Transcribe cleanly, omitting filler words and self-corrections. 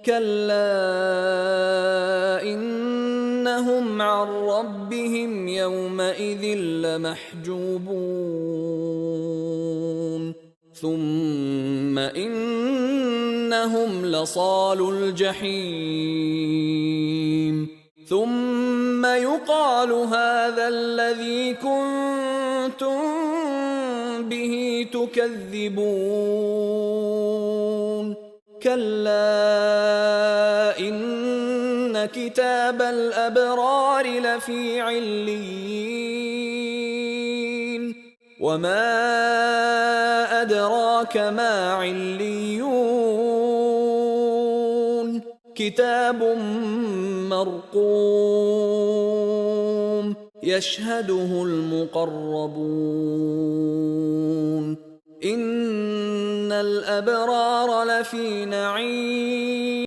كلا إنهم عن ربهم يومئذ لمحجوبون ثم إنهم لصالو الجحيم ثم يقال هذا الذي كنتم به تكذبون كلا إن كتاب الأبرار لفي عليين وما أدراك ما عليون كتاب مرقوم يشهده المقربون إن الأبرار لفي نعيم